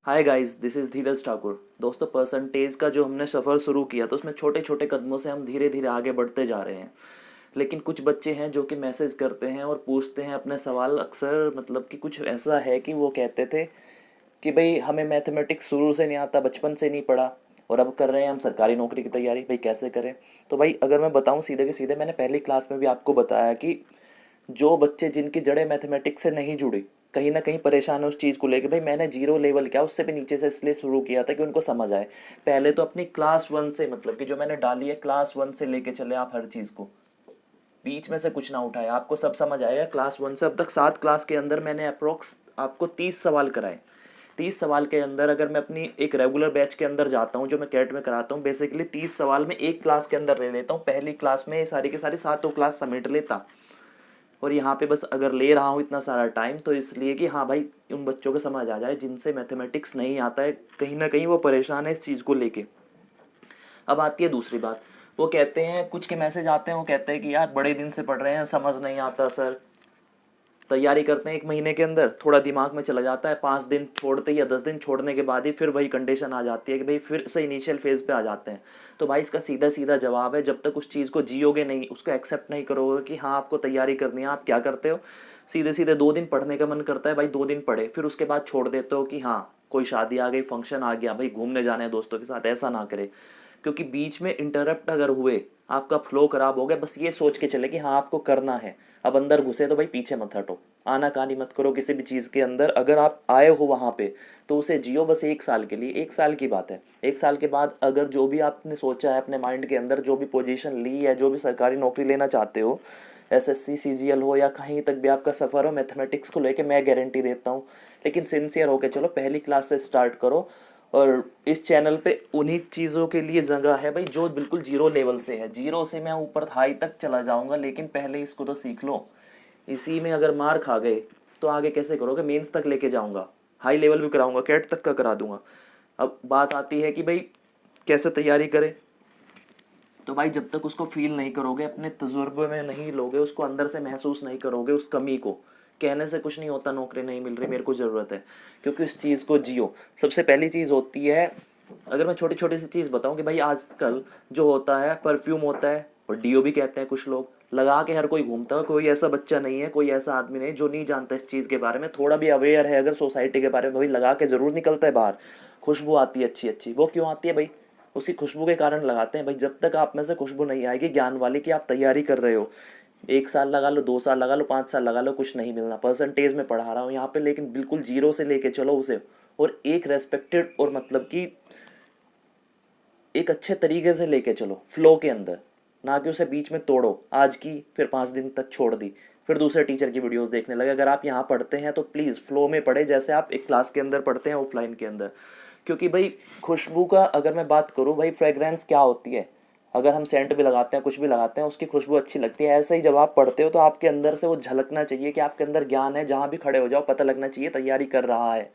Hi guys, this is धीरज ठाकुर। दोस्तों, percentage का जो हमने सफ़र शुरू किया तो उसमें छोटे छोटे कदमों से हम धीरे धीरे आगे बढ़ते जा रहे हैं। लेकिन कुछ बच्चे हैं जो कि मैसेज करते हैं और पूछते हैं अपने सवाल। अक्सर मतलब कि कुछ ऐसा है कि वो कहते थे कि भाई हमें मैथमेटिक्स शुरू से नहीं आता, बचपन से नहीं पढ़ा, और अब कर रहे हैं हम सरकारी नौकरी की तैयारी। भाई कैसे करें? तो भाई अगर मैं बताऊं सीधे के सीधे, मैंने पहली क्लास में भी आपको बताया कि जो बच्चे जिनकी जड़ें मैथमेटिक्स से नहीं जुड़ी, कहीं ना कहीं परेशान है उस चीज़ को लेके। भाई मैंने जीरो लेवल क्या, उससे भी नीचे से इसलिए शुरू किया था कि उनको समझ आए। पहले तो अपनी क्लास वन से, मतलब कि जो मैंने डाली है क्लास वन से लेके चले आप हर चीज़ को, बीच में से कुछ ना उठाए, आपको सब समझ आएगा। क्लास वन से अब तक 7 क्लास के अंदर मैंने अप्रोक्स आपको 30 सवाल कराए। 30 सवाल के अंदर अगर मैं अपनी एक रेगुलर बैच के अंदर जाता हूँ जो मैं कैट में कराता हूँ, बेसिकली 30 सवाल में एक क्लास के अंदर ले लेता हूँ। पहली क्लास में ये सारी की सारी सातों क्लास समेट लेता। और यहाँ पे बस अगर ले रहा हूँ इतना सारा टाइम तो इसलिए कि हाँ भाई, उन बच्चों को समझ आ जाए जिनसे मैथमेटिक्स नहीं आता है, कहीं ना कहीं वो परेशान है इस चीज़ को लेके। अब आती है दूसरी बात। वो कहते हैं, कुछ के मैसेज आते हैं, वो कहते हैं कि यार बड़े दिन से पढ़ रहे हैं, समझ नहीं आता सर। तैयारी करते हैं 1 महीने के अंदर, थोड़ा दिमाग में चला जाता है, 5 दिन छोड़ते या 10 दिन छोड़ने के बाद ही फिर वही कंडीशन आ जाती है कि भाई फिर से इनिशियल फेज पे आ जाते हैं। तो भाई इसका सीधा सीधा जवाब है, जब तक उस चीज़ को जियोगे नहीं, उसको एक्सेप्ट नहीं करोगे कि हाँ आपको तैयारी करनी है, आप क्या करते हो? सीधे सीधे 2 दिन पढ़ने का मन करता है, भाई 2 दिन पढ़े, फिर उसके बाद छोड़ देते हो कि हाँ कोई शादी आ गई, फंक्शन आ गया, भाई घूमने जाने हैं दोस्तों के साथ। ऐसा ना करे, क्योंकि बीच में इंटरप्ट अगर हुए, आपका फ्लो खराब हो गया। बस ये सोच के चले कि हाँ आपको करना है, अब अंदर घुसे तो भाई पीछे मत हटो, आनाकानी मत करो किसी भी चीज़ के अंदर। अगर आप आए हो वहाँ पे तो उसे जियो बस 1 साल के लिए। 1 साल की बात है, 1 साल के बाद अगर जो भी आपने सोचा है अपने माइंड के अंदर, जो भी पोजीशन ली है, जो भी सरकारी नौकरी लेना चाहते हो, एसएससी सीजीएल हो या कहीं तक भी आपका सफ़र हो मैथमेटिक्स को लेके, मैं गारंटी देता हूँ। लेकिन सिंसियर होके चलो, पहली क्लास से स्टार्ट करो। और इस चैनल पे उन्हीं चीज़ों के लिए जगह है भाई जो बिल्कुल जीरो लेवल से है। जीरो से मैं ऊपर हाई तक चला जाऊंगा, लेकिन पहले इसको तो सीख लो। इसी में अगर मार खा गए तो आगे कैसे करोगे? मेंस तक लेके जाऊंगा, हाई लेवल भी कराऊंगा, कैट तक का करा दूंगा। अब बात आती है कि भाई कैसे तैयारी करें। तो भाई जब तक उसको फील नहीं करोगे, अपने तजुर्बे में नहीं लोगे, उसको अंदर से महसूस नहीं करोगे उस कमी को, कहने से कुछ नहीं होता नौकरी नहीं मिल रही, मेरे को ज़रूरत है, क्योंकि उस चीज़ को जियो। सबसे पहली चीज़ होती है, अगर मैं छोटी छोटी सी चीज़ बताऊं, कि भाई आजकल जो होता है परफ्यूम होता है, और डीओ भी कहते हैं कुछ लोग, लगा के हर कोई घूमता है। कोई ऐसा बच्चा नहीं है, कोई ऐसा आदमी नहीं जो नहीं जानता इस चीज़ के बारे में, थोड़ा भी अवेयर है अगर सोसाइटी के बारे में, भाई लगा के ज़रूर निकलता है बाहर। खुशबू आती है अच्छी अच्छी, वो क्यों आती है भाई? उसकी खुशबू के कारण लगाते हैं। भाई जब तक आप में से खुशबू नहीं आएगी ज्ञान वाली कि आप तैयारी कर रहे हो, 1 साल लगा लो, 2 साल लगा लो, 5 साल लगा लो, कुछ नहीं मिलना। परसेंटेज में पढ़ा रहा हूँ यहाँ पे, लेकिन बिल्कुल जीरो से लेके चलो उसे, और एक रेस्पेक्टेड और मतलब कि एक अच्छे तरीके से लेके चलो फ्लो के अंदर, ना कि उसे बीच में तोड़ो। आज की फिर 5 दिन तक छोड़ दी, फिर दूसरे टीचर की वीडियोस देखने लगे। अगर आप यहाँ पढ़ते हैं तो प्लीज़ फ्लो में पढ़े, जैसे आप एक क्लास के अंदर पढ़ते हैं ऑफलाइन के अंदर। क्योंकि भाई खुशबू का अगर मैं बात करूँ, भाई फ्रेग्रेंस क्या होती है? अगर हम सेंट भी लगाते हैं, कुछ भी लगाते हैं, उसकी खुशबू अच्छी लगती है। ऐसे ही जब आप पढ़ते हो तो आपके अंदर से वो झलकना चाहिए कि आपके अंदर ज्ञान है। जहाँ भी खड़े हो जाओ पता लगना चाहिए तैयारी कर रहा है,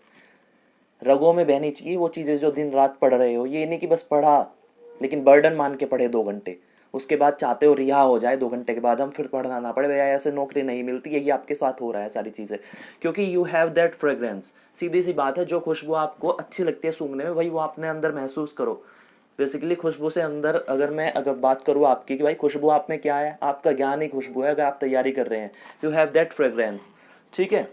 रगों में बहनी चाहिए वो चीज़ें जो दिन रात पढ़ रहे हो। ये नहीं कि बस पढ़ा लेकिन बर्डन मान के पढ़े 2 घंटे, उसके बाद चाहते हो रिहा हो जाए 2 घंटे के बाद हम फिर पढ़ना ना पड़े। भैया ऐसे नौकरी नहीं मिलती, यही आपके साथ हो रहा है सारी चीज़ें, क्योंकि यू हैव दैट फ्रेग्रेंस। सीधी सी बात है, जो खुशबू आपको अच्छी लगती है सूंघने में, वही वो अपने अंदर महसूस करो। बेसिकली खुशबू से अंदर, अगर बात करूँ आपकी कि भाई खुशबू आप में क्या है, आपका ज्ञान ही खुशबू है। अगर आप तैयारी कर रहे हैं, यू हैव दैट फ्रेग्रेंस, ठीक है?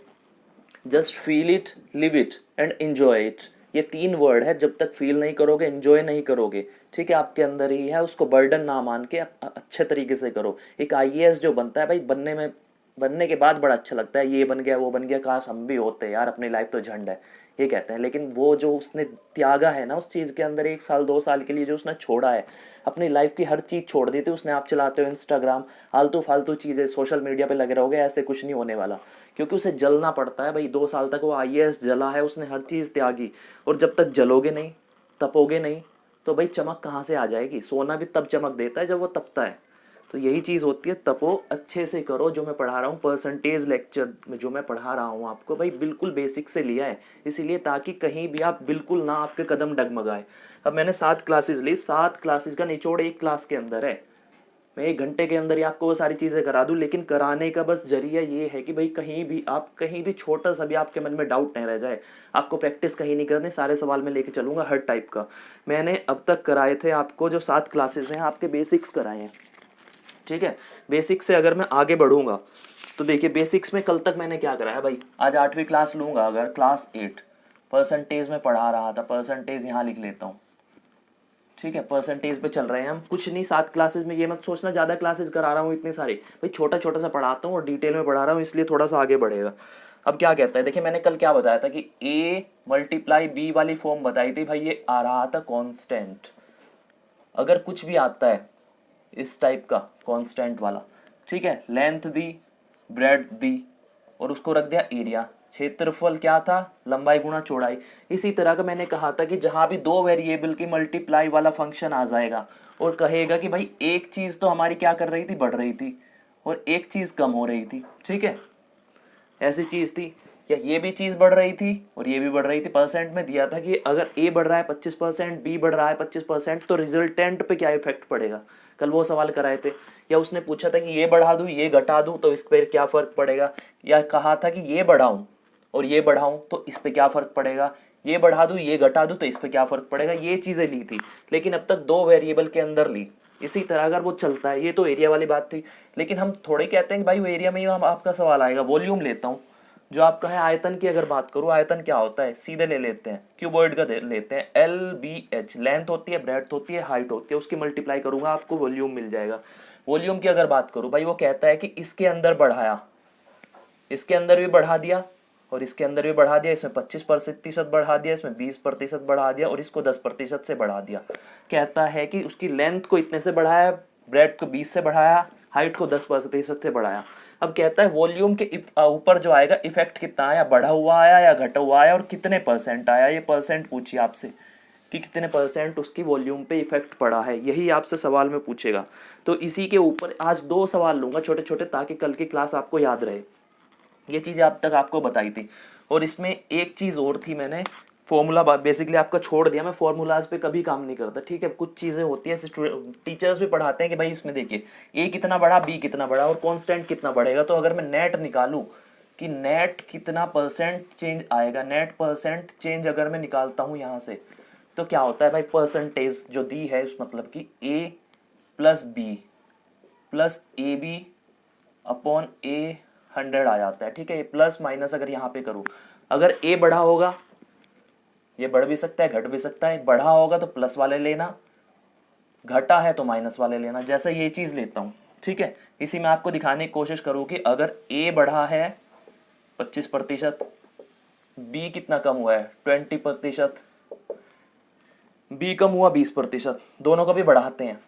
Just feel it, live it and enjoy it. ये 3 वर्ड है, जब तक फील नहीं करोगे, एन्जॉय नहीं करोगे, ठीक है, आपके अंदर ही है, उसको बर्डन ना मान के अच्छे तरीके से करो। एक आईएएस जो बनता है भाई, बनने के बाद बड़ा अच्छा लगता है, ये बन गया वो बन गया, काश हम भी होते यार, अपनी लाइफ तो झंड है, ये कहते हैं। लेकिन वो जो उसने त्यागा है ना उस चीज़ के अंदर, 1 साल 2 साल के लिए जो उसने छोड़ा है, अपनी लाइफ की हर चीज़ छोड़ दी थी उसने। आप चलाते हो इंस्टाग्राम, आलतू फालतू चीज़ें, सोशल मीडिया पे लगे रहोगे, ऐसे कुछ नहीं होने वाला। क्योंकि उसे जलना पड़ता है भाई। 2 साल तक वो आईएएस जला है, उसने हर चीज़ त्यागी। और जब तक जलोगे नहीं, तपोगे नहीं, तो भाई चमक कहाँ से आ जाएगी? सोना भी तब चमक देता है जब वो तपता है। तो यही चीज़ होती है, तपो, अच्छे से करो। जो मैं पढ़ा रहा हूँ परसेंटेज लेक्चर में, जो मैं पढ़ा रहा हूँ आपको भाई, बिल्कुल बेसिक से लिया है, इसीलिए ताकि कहीं भी आप बिल्कुल ना आपके कदम डगमगाए। अब मैंने 7 क्लासेस ली, 7 क्लासेस का निचोड़ एक क्लास के अंदर है। मैं 1 घंटे के अंदर ही आपको वो सारी चीज़ें करा दूँ, लेकिन कराने का बस जरिया ये है कि भाई कहीं भी छोटा सा भी आपके मन में डाउट नहीं रह जाए। आपको प्रैक्टिस कहीं नहीं करनी, सारे सवाल मैं लेके चलूँगा हर टाइप का। मैंने अब तक कराए थे आपको जो 7 क्लासेज हैं, आपके बेसिक्स कराए हैं, ठीक है। बेसिक्स से अगर मैं आगे बढ़ूँगा तो देखिए बेसिक्स में कल तक मैंने क्या कराया भाई, आज 8वीं क्लास लूँगा, अगर क्लास 8 परसेंटेज में पढ़ा रहा था, परसेंटेज यहाँ लिख लेता हूँ, ठीक है। परसेंटेज पे चल रहे हैं हम, कुछ नहीं 7 क्लासेज में, ये मत सोचना ज़्यादा क्लासेज करा रहा हूँ इतने सारे, भाई छोटा छोटा सा पढ़ाता हूँ और डिटेल में पढ़ा रहा हूँ, इसलिए थोड़ा सा आगे बढ़ेगा। अब क्या कहता है, देखिए मैंने कल क्या बताया था कि a मल्टीप्लाई b वाली फॉर्म बताई थी भाई, ये आ रहा था कांस्टेंट। अगर कुछ भी आता है इस टाइप का कांस्टेंट वाला, ठीक है, लेंथ दी, ब्रेड्थ दी और उसको रख दिया एरिया, क्षेत्रफल क्या था, लंबाई गुणा चौड़ाई। इसी तरह का मैंने कहा था कि जहां भी 2 वेरिएबल की मल्टीप्लाई वाला फंक्शन आ जाएगा और कहेगा कि भाई एक चीज तो हमारी क्या कर रही थी, बढ़ रही थी, और एक चीज कम हो रही थी, ठीक है, ऐसी चीज थी, या ये भी चीज बढ़ रही थी और ये भी बढ़ रही थी। परसेंट में दिया था कि अगर ए बढ़ रहा है 25%, बी बढ़ रहा है 25%, तो रिजल्टेंट पे क्या इफेक्ट पड़ेगा, कल वो सवाल कराए थे। या उसने पूछा था कि ये बढ़ा दूं ये घटा दूं तो इस पर क्या फर्क पड़ेगा, या कहा था कि ये बढ़ाऊं और ये बढ़ाऊं तो इस पे क्या फर्क पड़ेगा, ये बढ़ा दूं ये घटा दूं तो इस पे क्या फर्क पड़ेगा, ये चीजें ली थी, लेकिन अब तक 2 वेरिएबल के अंदर ली। इसी तरह अगर वो चलता है, ये तो एरिया वाली बात थी, लेकिन हम थोड़े कहते हैं कि भाई वो एरिया में ही हम आपका सवाल आएगा। वॉल्यूम लेता हूँ, जो आपका है आयतन की अगर बात करूँ, आयतन क्या होता है, सीधे ले लेते हैं, क्यूबॉइड का लेते हैं, LBH लेंथ होती है, ब्रेड्थ होती है, हाइट होती है, उसकी मल्टीप्लाई करूंगा आपको वॉल्यूम मिल जाएगा। वॉल्यूम की अगर बात करूँ भाई, वो कहता है कि इसके अंदर बढ़ाया, इसके अंदर भी बढ़ा दिया और इसके अंदर भी बढ़ा दिया, इसमें 25% बढ़ा दिया, इसमें 20% बढ़ा दिया और इसको 10% से बढ़ा दिया। कहता है कि उसकी लेंथ को इतने से बढ़ाया, ब्रेड्थ को 20 से बढ़ाया, हाइट को 10% से बढ़ाया। अब कहता है वॉल्यूम के ऊपर जो आएगा इफेक्ट कितना आया, बढ़ा हुआ आया या घटा हुआ आया और कितने परसेंट आया, ये परसेंट पूछिए आपसे कि कितने परसेंट उसकी वॉल्यूम पे इफेक्ट पड़ा है, यही आपसे सवाल में पूछेगा। तो इसी के ऊपर आज 2 सवाल लूंगा छोटे छोटे, ताकि कल की क्लास आपको याद रहे। ये चीज़ें अब तक आपको बताई थी, और इसमें एक चीज़ और थी, मैंने फॉर्मूला बेसिकली आपका छोड़ दिया, मैं फॉर्मूलाज पे कभी काम नहीं करता, ठीक है। कुछ चीज़ें होती है, टीचर्स भी पढ़ाते हैं कि भाई इसमें देखिए ए कितना बढ़ा, बी कितना बढ़ा और कांस्टेंट कितना बढ़ेगा, तो अगर मैं नेट निकालूं कि नेट कितना परसेंट चेंज आएगा, नेट परसेंट चेंज अगर मैं निकालता हूँ यहाँ से, तो क्या होता है भाई, परसेंटेज जो दी है उस मतलब कि a plus B plus A B upon A 100 आ जाता है, ठीक है। ये प्लस माइनस अगर यहाँ पे करूँ, अगर ए बढ़ा होगा, ये बढ़ भी सकता है घट भी सकता है, बढ़ा होगा तो प्लस वाले लेना, घटा है तो माइनस वाले लेना, जैसे ये चीज़ लेता हूँ, ठीक है। इसी में आपको दिखाने की कोशिश करूँ कि अगर ए बढ़ा है 25%, बी कितना कम हुआ है 20%, बी कम हुआ 20%, दोनों को भी बढ़ाते हैं,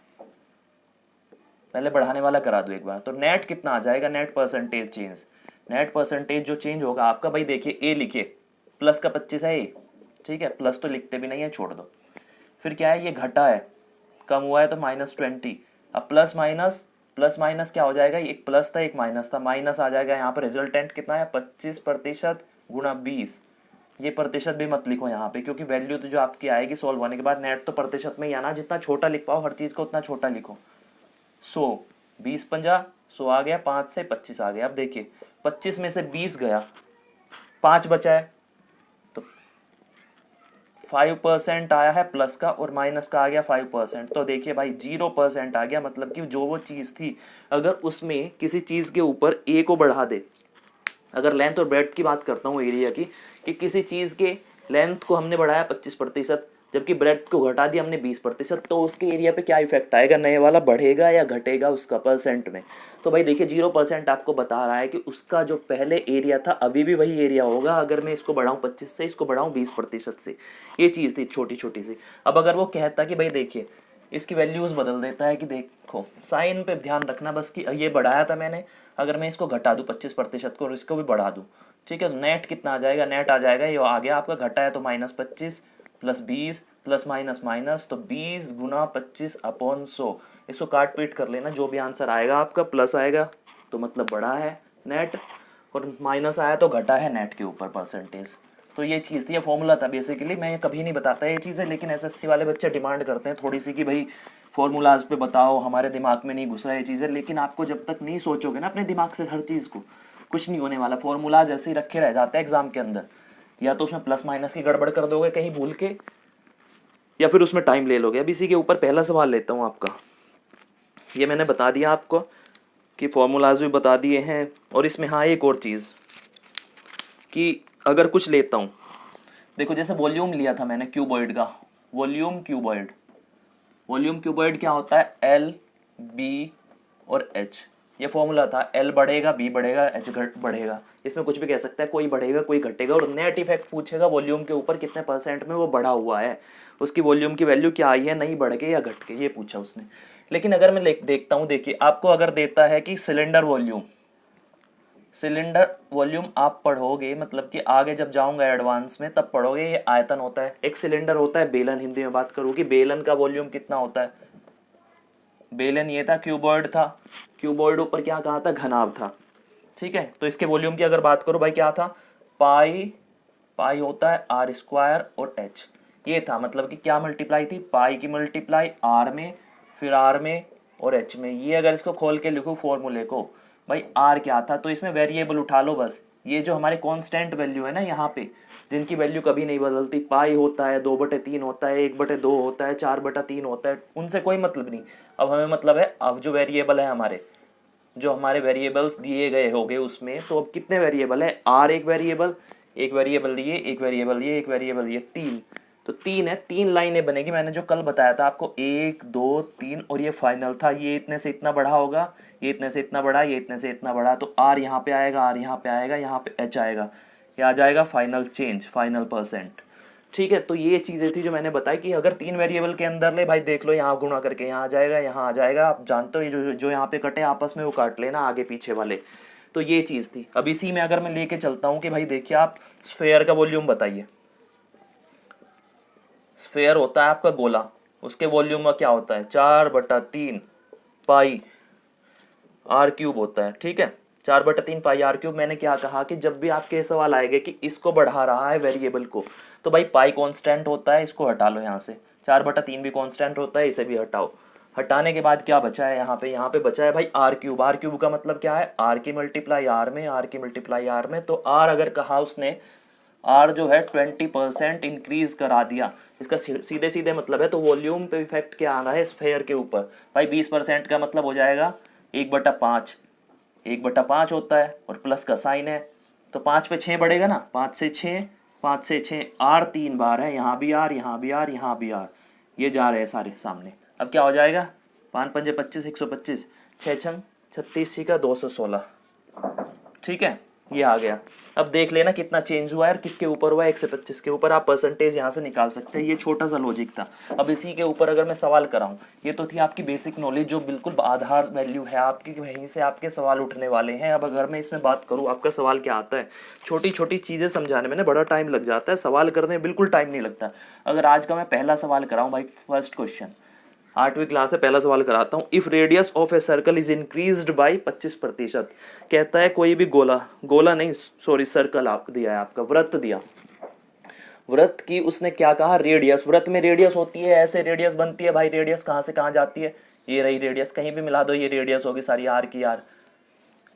पहले बढ़ाने वाला करा दो एक बार, तो नेट कितना आ जाएगा, net percentage change, net percentage जो चेंज होगा आपका भाई, देखिए ए लिखिए, प्लस का 25 है ए, ठीक है, प्लस तो लिखते भी नहीं है, छोड़ दो। फिर क्या है, ये घटा है, कम हुआ है तो -20, अब प्लस माइनस क्या हो जाएगा, एक प्लस था एक माइनस था, माइनस आ जाएगा, यहाँ पर रिजल्टेंट कितना है 25% गुणा 20, ये प्रतिशत भी मत लिखो यहाँ पे, क्योंकि वैल्यू तो जो आपकी आएगी सॉल्व होने के बाद, नेट तो प्रतिशत में ही आना, जितना छोटा लिख पाओ हर चीज़ को उतना छोटा लिखो। 100 20 50 100 आ गया, 5 से 25 आ गया। अब देखिए 25 में से 20 गया, 5 बचा है, तो 5% आया है प्लस का और माइनस का आ गया 5%, तो देखिए भाई 0% आ गया, मतलब कि जो वो चीज़ थी, अगर उसमें किसी चीज़ के ऊपर ए को बढ़ा दे, अगर लेंथ और ब्रेड्थ की बात करता हूँ एरिया की, कि किसी चीज़ के लेंथ को हमने बढ़ाया 25%, जबकि ब्रेड्थ को घटा दिया हमने 20%, तो उसके एरिया पे क्या इफेक्ट आएगा, नए वाला बढ़ेगा या घटेगा उसका परसेंट में। तो भाई देखिए 0% आपको बता रहा है कि उसका जो पहले एरिया था अभी भी वही एरिया होगा, अगर मैं इसको बढ़ाऊँ 25 से, इसको बढ़ाऊँ 20% से, ये चीज़ थी छोटी छोटी सी। अब अगर वो कहता कि भाई देखिए इसकी वैल्यूज़ बदल देता है कि देखो साइन पे ध्यान रखना बस, कि ये बढ़ाया था मैंने, अगर मैं इसको घटा दूँ 25% को और इसको भी बढ़ा दूँ, ठीक है, तो नेट कितना आ जाएगा, नेट आ जाएगा, ये आ गया आपका, घटा है तो -25 प्लस 20 प्लस माइनस माइनस, तो 20 गुना 25 अपॉन 100, इसको काट पीट कर लेना, जो भी आंसर आएगा आपका प्लस आएगा तो मतलब बढ़ा है नेट, और माइनस आया तो घटा है नेट के ऊपर परसेंटेज। तो ये चीज़ थी, ये फॉर्मूला था बेसिकली, मैं कभी नहीं बताता ये चीज़ें, लेकिन एसएससी वाले बच्चे डिमांड करते हैं थोड़ी सी कि भाई फॉर्मूलाज पे बताओ, हमारे दिमाग में नहीं घुस रहा ये चीज़ें, लेकिन आपको जब तक नहीं सोचोगे ना अपने दिमाग से हर चीज़ को, कुछ नहीं होने वाला। फॉर्मूलाज ऐसे ही रखे रह जाते हैं एग्जाम के अंदर, या तो उसमें प्लस माइनस की गड़बड़ कर दोगे कहीं भूल के, या फिर उसमें टाइम ले लोगे। अब इसी के ऊपर पहला सवाल लेता हूँ आपका। ये मैंने बता दिया आपको कि फॉर्मूलाज भी बता दिए हैं, और इसमें हाँ एक और चीज़ कि अगर कुछ लेता हूँ, देखो जैसे वॉल्यूम लिया था मैंने क्यूबॉइड का, वॉल्यूम क्यूबॉइड, वॉल्यूम क्यूबॉइड क्या होता है, एल बी और एच, ये फॉर्मूला था। एल बढ़ेगा, बी बढ़ेगा, एच घट बढ़ेगा। इसमें कुछ भी कह सकता है, कोई बढ़ेगा कोई घटेगा, और नेट इफेक्ट पूछेगा वॉल्यूम के ऊपर कितने परसेंट में वो बढ़ा हुआ है, उसकी वॉल्यूम की वैल्यू क्या आई है, नहीं बढ़ के या घट के, ये पूछा उसने। लेकिन अगर मैं देखता हूँ, देखिए आपको अगर देता है कि सिलेंडर वॉल्यूम, सिलेंडर वॉल्यूम आप पढ़ोगे, मतलब कि आगे जब जाऊंगा एडवांस में तब पढ़ोगे, ये आयतन होता है। एक सिलेंडर होता है बेलन, हिंदी में बात करूँ कि बेलन का वॉल्यूम कितना होता है, बेलन ये था, क्यूबॉइड था, क्यूबॉइड ऊपर क्या कहा था, घनाभ था, ठीक है। तो इसके वॉल्यूम की अगर बात करो भाई, क्या था, पाई, पाई होता है आर स्क्वायर और एच, ये था, मतलब कि क्या मल्टीप्लाई थी, पाई की मल्टीप्लाई आर में, फिर आर में और एच में। ये अगर इसको खोल के लिखूँ फॉर्मूले को, भाई आर क्या था, तो इसमें वेरिएबल उठा लो बस, ये जो हमारे कांस्टेंट वैल्यू है ना यहाँ पे, जिनकी वैल्यू कभी नहीं बदलती, पाई होता है, 2/3 होता है, 1/2 होता है, 4/3 होता है, उनसे कोई मतलब नहीं। अब हमें मतलब है, अब जो वेरिएबल है हमारे, जो हमारे वेरिएबल्स दिए गए होंगे उसमें, तो अब कितने वेरिएबल है, आर एक वेरिएबल, एक वेरिएबल ये, एक वेरिएबल ये, एक वेरिएबल ये, तीन, तो तीन है, तीन लाइनें बनेगी। मैंने जो कल बताया था आपको, 1 2 3, और ये फाइनल था, ये इतने से इतना बड़ा होगा, ये इतने से इतना बड़ा, ये इतने से इतना बड़ा, तो आर यहाँ पे आएगा, आर यहाँ पे आएगा, यहाँ पे एच आएगा, ये आ जाएगा फाइनल चेंज, फाइनल परसेंट, ठीक है। तो ये चीज़ें थी जो मैंने बताई कि अगर तीन वेरिएबल के अंदर ले, भाई देख लो यहाँ गुणा करके यहाँ आ जाएगा, यहाँ आ जाएगा, आप जानते हो ये जो जो यहाँ पे कटे आपस में वो काट लेना आगे पीछे वाले, तो ये चीज़ थी। अब इसी में अगर मैं लेके चलता हूँ कि भाई देखिए आप स्फेयर का वॉल्यूम बताइए, स्फेयर होता है आपका गोला, उसके वॉल्यूम में क्या होता है, 4/3 पाई आर क्यूब होता है, ठीक है, 4/3 पाई आर क्यूब। मैंने क्या कहा कि जब भी आपके सवाल आएंगे कि इसको बढ़ा रहा है वेरिएबल को, तो भाई पाई कांस्टेंट होता है, इसको हटा लो यहाँ से, 4/3 भी कांस्टेंट होता है, इसे भी हटाओ। हटाने के बाद क्या बचा है यहाँ पे बचा है भाई आर क्यूब। आर क्यूब का मतलब क्या है, आर की मल्टीप्लाई आर में, आर की मल्टीप्लाई आर में, तो आर अगर कहा उसने, आर जो है 20% इंक्रीज करा दिया, इसका सीधे सीधे मतलब है, तो वॉल्यूम पे इफेक्ट क्या आ रहा है स्फेयर के ऊपर, भाई 20% का मतलब हो जाएगा 1/5, 1/5 होता है, और प्लस का साइन है, तो 5 पे 6 बढ़ेगा ना, 5 से 6, 5 से 6, आर 3 बार है, यहाँ भी आर, यहाँ भी आर, यहाँ भी आर, ये जा रहे हैं सारे सामने। अब क्या हो जाएगा, 5 पंजे 25, 125, 6 छंग 36, का 216, ठीक है, ये आ गया। अब देख लेना कितना चेंज हुआ है और किसके ऊपर हुआ है, 125 के ऊपर। आप परसेंटेज यहाँ से निकाल सकते हैं, ये छोटा सा लॉजिक था। अब इसी के ऊपर अगर मैं सवाल कराऊँ, ये तो थी आपकी बेसिक नॉलेज जो बिल्कुल आधार वैल्यू है आपकी, वहीं से आपके सवाल उठने वाले हैं। अब अगर मैं इसमें बात करूँ आपका सवाल क्या आता है, छोटी छोटी चीज़ें समझाने में ना बड़ा टाइम लग जाता है, सवाल करने में बिल्कुल टाइम नहीं लगता। अगर आज का मैं पहला सवाल कराऊँ भाई, फर्स्ट क्वेश्चन 8वीं क्लास से पहला सवाल कराता हूँ। If radius of a circle is increased by 25%, कहता है कोई भी गोला, गोला नहीं सॉरी सर्कल आप दिया है, आपका वृत्त दिया, वृत्त की उसने क्या कहा, रेडियस, वृत्त में रेडियस होती है, ऐसे रेडियस बनती है भाई, रेडियस कहाँ से कहाँ जाती है, ये रही रेडियस, कहीं भी मिला दो ये रेडियस होगी सारी आर की आर,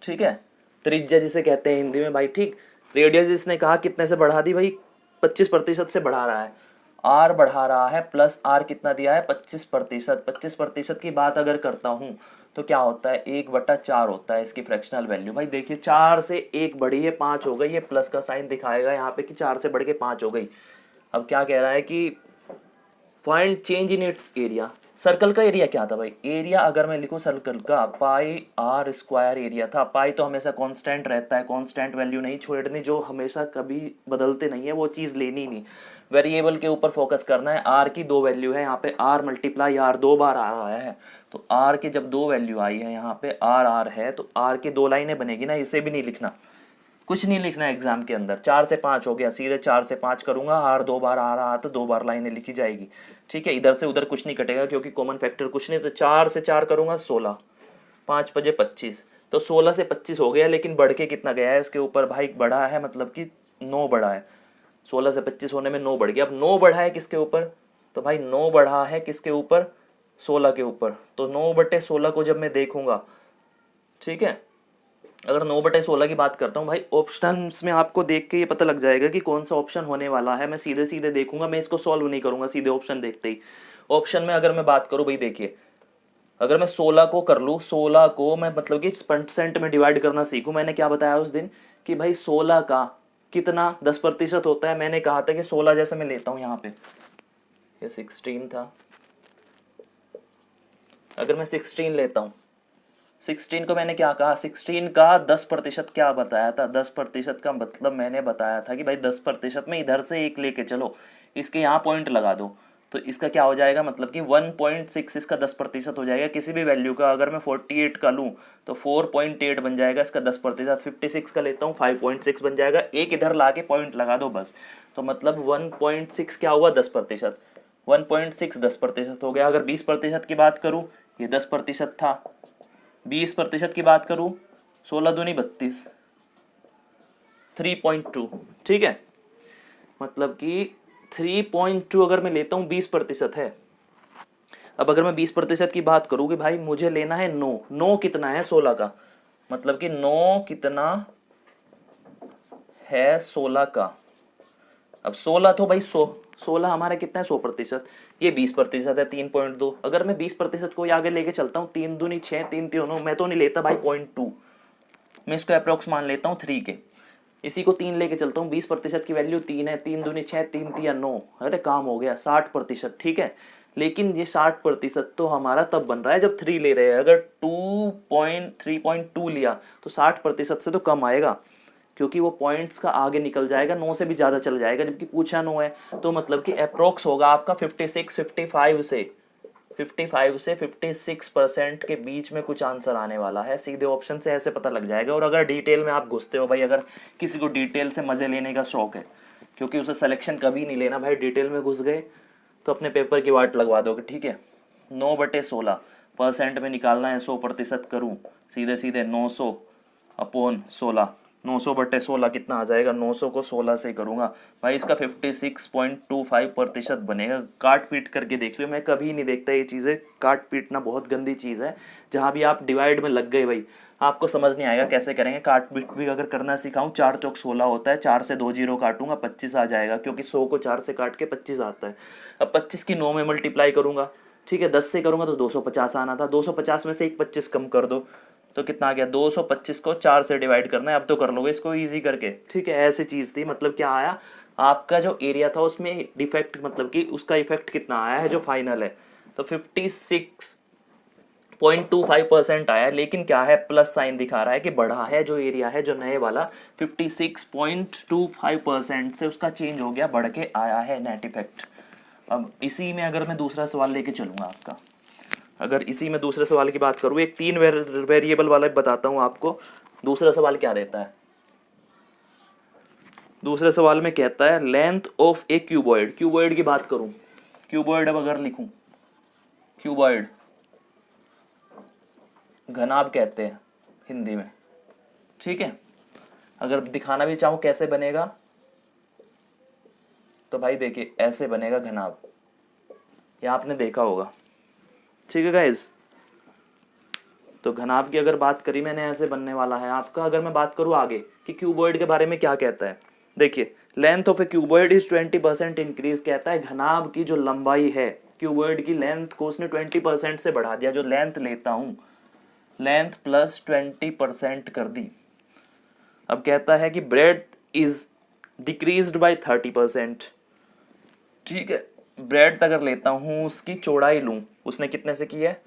ठीक है, त्रिज्या जिसे कहते हैं हिंदी में भाई, ठीक। रेडियस इसने कहा कितने से बढ़ा दी भाई, 25% से बढ़ा रहा है, आर बढ़ा रहा है, प्लस आर कितना दिया है 25%। 25% की बात अगर करता हूँ तो क्या होता है, 1/4 होता है इसकी फ्रैक्शनल वैल्यू। भाई देखिए 4 से 1 बढ़ी है, 5 हो गई, ये प्लस का साइन दिखाएगा यहाँ पे कि 4 से बढ़ के 5 हो गई। अब क्या कह रहा है कि find change in its area. Circle का एरिया क्या था भाई, एरिया अगर मैं लिखूँ सर्कल का, पाई आर स्क्वायर एरिया था। पाई तो हमेशा कांस्टेंट रहता है, कांस्टेंट वैल्यू नहीं छोड़नी, जो हमेशा कभी बदलते नहीं है वो चीज़ लेनी नहीं, वेरिएबल के ऊपर फोकस करना है। आर की 2 वैल्यू है यहाँ पे, आर मल्टीप्लाई आर 2 बार आ रहा है, तो आर की जब 2 वैल्यू आई है यहाँ पे, आर आर है, तो आर की 2 लाइनें बनेगी ना, इसे भी नहीं लिखना, कुछ नहीं लिखना एग्जाम के अंदर। 4 से 5 हो गया, सीधे 4 से 5 करूंगा, आर 2 बार आ रहा तो 2 बार लाइनें लिखी जाएगी, ठीक है। इधर से उधर कुछ नहीं कटेगा क्योंकि कॉमन फैक्टर कुछ नहीं, तो 4 से 4 करूंगा 16, 5 बजे 25, तो 16 से 25 हो गया। लेकिन बढ़ के कितना गया है इसके ऊपर भाई, बढ़ा है मतलब कि 9 बढ़ा है, 16 से 25 होने में 9 बढ़ गया। अब 9 बढ़ा है किसके ऊपर, तो भाई 9 बढ़ा है किसके ऊपर, 16 के ऊपर, तो 9/16 को जब मैं देखूंगा, ठीक है, अगर 9/16 की बात करता हूँ भाई, ऑप्शंस में आपको देख के ये पता लग जाएगा कि कौन सा ऑप्शन होने वाला है। मैं सीधे सीधे देखूंगा, मैं इसको सॉल्व नहीं करूंगा सीधे ऑप्शन देखते ही। ऑप्शन में अगर मैं बात करूँ भाई, देखिए, अगर मैं 16 को कर लूँ, 16 को मैं मतलब कि परसेंट में डिवाइड करना सीखूँ। मैंने क्या बताया उस दिन कि भाई 16 का कितना 10% होता है। मैंने कहा था कि 16 जैसे मैं लेता हूँ यहाँ पे, ये 16 था, अगर मैं 16 लेता हूँ, 16 को मैंने क्या कहा, 16 का 10% क्या बताया था, 10% का मतलब मैंने बताया था कि भाई 10% में इधर से एक लेके चलो, इसके यहाँ पॉइंट लगा दो, तो इसका क्या हो जाएगा, मतलब कि 1.6 इसका 10% हो जाएगा किसी भी वैल्यू का। अगर मैं 48 का लूँ तो 4.8 बन जाएगा इसका 10%। 56 का लेता हूँ 5.6 बन जाएगा, एक इधर ला के पॉइंट लगा दो बस, तो मतलब 1.6 क्या हुआ, 10%। 1.6 10% हो गया। अगर 20% की बात करूँ, ये 10% था। 20% की बात करूँ, 16 दूनी 32, 3.2, ठीक है, मतलब कि 3.2 अगर मैं लेता हूँ 20% है। अब अगर मैं 20% की बात करूँ कि भाई मुझे लेना है 9, 9 कितना है 16 का, मतलब कि 9 कितना है 16 का। अब 16 तो भाई 16 हमारा कितना है 100%, ये 20% है 3.2। अगर मैं 20% को आगे लेके चलता हूँ, 3 दूनी 6, 3 3 मैं तो नहीं लेता भाई 0.2, मैं इसको अप्रोक्स मान लेता हूँ 3 के। इसी को 3 लेके चलता हूँ, 20% की वैल्यू 3 है, 3 दूनी 6, 3 3 9, अरे काम हो गया 60%, ठीक है। लेकिन ये 60% तो हमारा तब बन रहा है जब 3 ले रहे हैं। अगर 3.2 लिया तो 60% से तो कम आएगा, क्योंकि वो पॉइंट्स का आगे निकल जाएगा, 9 से भी ज़्यादा चल जाएगा, जबकि पूछा 9 है। तो मतलब कि अप्रोक्स होगा आपका 56 55 से 56% के बीच में कुछ आंसर आने वाला है। सीधे ऑप्शन से ऐसे पता लग जाएगा। और अगर डिटेल में आप घुसते हो भाई, अगर किसी को डिटेल से मज़े लेने का शौक है, क्योंकि उसे सिलेक्शन कभी नहीं लेना भाई, डिटेल में घुस गए तो अपने पेपर की वाट लगवा दोगे, ठीक है। 9/16 परसेंट में निकालना है, 100% करूँ, सीधे सीधे 900/16, 900/16 कितना आ जाएगा, 900 को 16 से करूँगा भाई, इसका 56.25% बनेगा। काट पीट करके देख लियो, मैं कभी नहीं देखता ये चीज़ें, काट पीटना बहुत गंदी चीज़ है। जहाँ भी आप डिवाइड में लग गए भाई, आपको समझ नहीं आएगा कैसे करेंगे। काट पीट भी अगर करना सिखाऊं, 4 चौक 16 होता है, 4 से 2 जीरो काटूंगा 25 आ जाएगा, क्योंकि 100 को 4 से काट के 25 आता है। अब 25 की 9 में मल्टीप्लाई करूंगा, ठीक है, 10 से करूंगा तो 250 आना था, 250 में से एक 25 कम कर दो तो कितना आ गया, 225 को 4 से डिवाइड करना है। अब तो कर लोगे इसको ईजी करके, ठीक है। ऐसी चीज़ थी, मतलब क्या आया आपका जो एरिया था उसमें डिफेक्ट, मतलब कि उसका इफेक्ट कितना आया है जो फाइनल है, तो 56.25% आया। लेकिन क्या है, प्लस साइन दिखा रहा है कि बढ़ा है जो एरिया है, जो नए वाला 56.25% से उसका चेंज हो गया, बढ़ के आया है नेट इफेक्ट। अब इसी में अगर मैं दूसरा सवाल लेके चलूँगा आपका, अगर इसी में दूसरे सवाल की बात करूँ, एक 3 वेरिएबल वाला बताता हूँ आपको। दूसरा सवाल क्या रहता है, दूसरे सवाल में कहता है length of A cuboid. Cuboid की बात करूँ, क्यूबॉइड अब अगर लिखूँ, क्यूबॉइड घनाभ कहते हैं हिंदी में, ठीक है। अगर दिखाना भी चाहूँ कैसे बनेगा, तो भाई देखिए ऐसे बनेगा घनाभ, ये आपने देखा होगा, ठीक है गाइज। तो घनाभ की अगर बात करी मैंने, ऐसे बनने वाला है आपका। अगर मैं बात करूँ आगे कि क्यूबॉइड के बारे में क्या कहता है, देखिए length of A cuboid is 20% increase, कहता है घनाभ की जो लंबाई है, क्यूबॉइड की लेंथ को उसने 20% से बढ़ा दिया। जो लेंथ लेता हूँ, लेंथ प्लस 20% कर दी। अब कहता है कि ब्रेड्थ इज डिक्रीज्ड बाय 30%, ठीक है। ब्रेड्थ अगर लेता हूँ, उसकी चौड़ाई लूँ, उसने कितने से की है,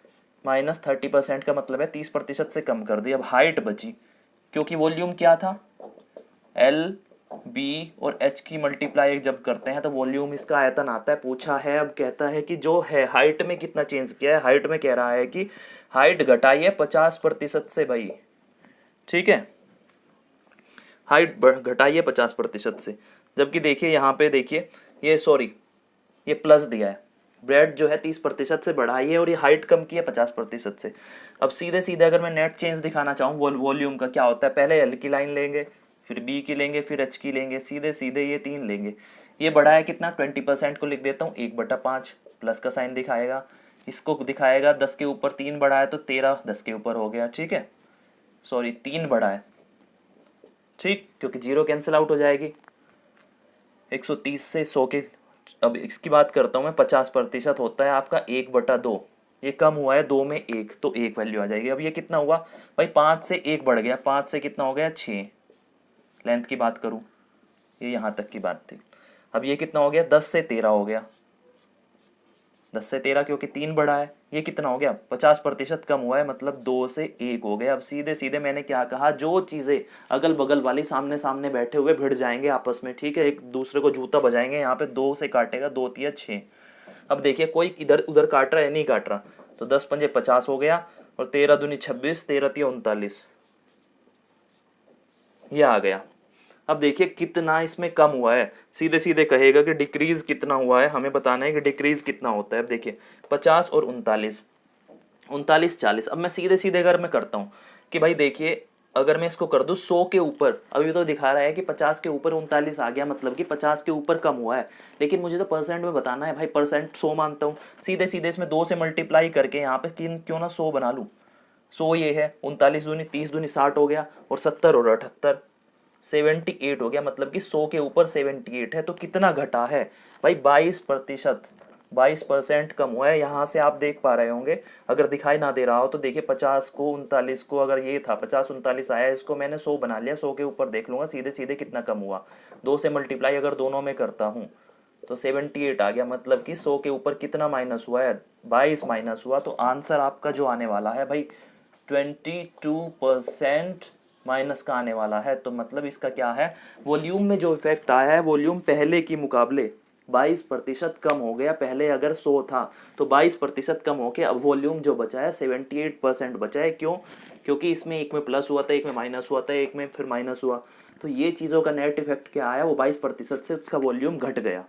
-30%, का मतलब है 30% से कम कर दी। अब हाइट बची, क्योंकि वॉल्यूम क्या था, एल बी और एच की मल्टीप्लाई जब करते हैं तो वॉल्यूम इसका आयतन आता है, पूछा है। अब कहता है कि जो है हाइट में कितना चेंज किया है, हाइट में कह रहा है कि हाइट घटाई है 50% से भाई, ठीक है, हाइट घटाई है 50% से। जबकि देखिए यहाँ पे देखिए, ये सॉरी ये प्लस दिया है, ब्रेड जो है 30% से बढ़ाई है और ये हाइट कम की है 50% से। अब सीधे सीधे अगर मैं नेट चेंज दिखाना चाहूँ वॉल्यूम का, क्या होता है, पहले एल की लाइन लेंगे, फिर बी की लेंगे, फिर एच की लेंगे, सीधे सीधे ये 3 लेंगे। ये बढ़ा है कितना, 20% को लिख देता हूँ 1/5, प्लस का साइन दिखाएगा। इसको दिखाएगा 10 के ऊपर 3 बढ़ा है तो 13 10 के ऊपर हो गया, ठीक है, सॉरी 3 बढ़ा है, ठीक, क्योंकि 0 कैंसिल आउट हो जाएगी 130 से 100 के। अब इसकी बात करता हूँ मैं, 50% होता है आपका 1/2, ये कम हुआ है 2 में 1, तो 1 वैल्यू आ जाएगी। अब ये कितना हुआ भाई, 5 से 1 बढ़ गया, 5 से कितना हो गया 6, लेंथ की बात करूँ, ये यहाँ तक की बात थी। अब ये कितना हो गया, 10 से 13 हो गया, 10 से 13 क्योंकि 3 बढ़ा है। ये कितना हो गया, 50% कम हुआ है, मतलब 2 से 1 हो गया। अब सीधे सीधे मैंने क्या कहा, जो चीज़ें अगल बगल वाली सामने सामने बैठे हुए भिड़ जाएंगे आपस में, ठीक है, एक दूसरे को जूता बजाएंगे, यहाँ पे 2 से काटेगा, 2 तिया 6। अब देखिए कोई इधर उधर काट रहा है, नहीं काट रहा, तो 10 पंजे 50 हो गया, और 13 दूनी 26, 13 तिया 39, ये आ गया। अब देखिए कितना इसमें कम हुआ है, सीधे सीधे कहेगा कि डिक्रीज कितना हुआ है, हमें बताना है कि डिक्रीज कितना होता है। अब देखिए 50 और 39, 39 40। अब मैं सीधे सीधे अगर मैं करता हूँ कि भाई देखिए, अगर मैं इसको कर दूँ 100 के ऊपर, अभी तो दिखा रहा है कि 50 के ऊपर 39 आ गया, मतलब कि 50 के ऊपर कम हुआ है, लेकिन मुझे तो परसेंट में बताना है भाई, परसेंट 100 मानता हूँ, सीधे सीधे इसमें 2 से मल्टीप्लाई करके यहाँ पे क्यों ना 100 बना लूँ। 100 ये है, 39 दूनी 30 दूनी 60 हो गया, और 70 और 78 78 हो गया, मतलब कि 100 के ऊपर 78 है। तो कितना घटा है भाई, 22%, 22% कम हुआ है। यहाँ से आप देख पा रहे होंगे, अगर दिखाई ना दे रहा हो तो देखिए 50 को 39 को, अगर ये था 50 39 आया, इसको मैंने 100 बना लिया, 100 के ऊपर देख लूंगा सीधे सीधे कितना कम हुआ, 2 से मल्टीप्लाई अगर दोनों में करता हूँ तो 78 आ गया, मतलब कि 100 के ऊपर कितना माइनस हुआ है, 22 माइनस हुआ। तो आंसर आपका जो आने वाला है भाई 22% माइनस का आने वाला है। तो मतलब इसका क्या है, वॉल्यूम में जो इफेक्ट आया है, वॉल्यूम पहले की मुकाबले 22% कम हो गया। पहले अगर 100 था तो 22% कम हो के अब वॉल्यूम जो बचा है 78% बचा है। क्यों, क्योंकि इसमें एक में प्लस हुआ था, एक में माइनस हुआ था, एक में फिर माइनस हुआ, तो ये चीज़ों का नेट इफेक्ट क्या आया, वो 22% से उसका वॉल्यूम घट गया।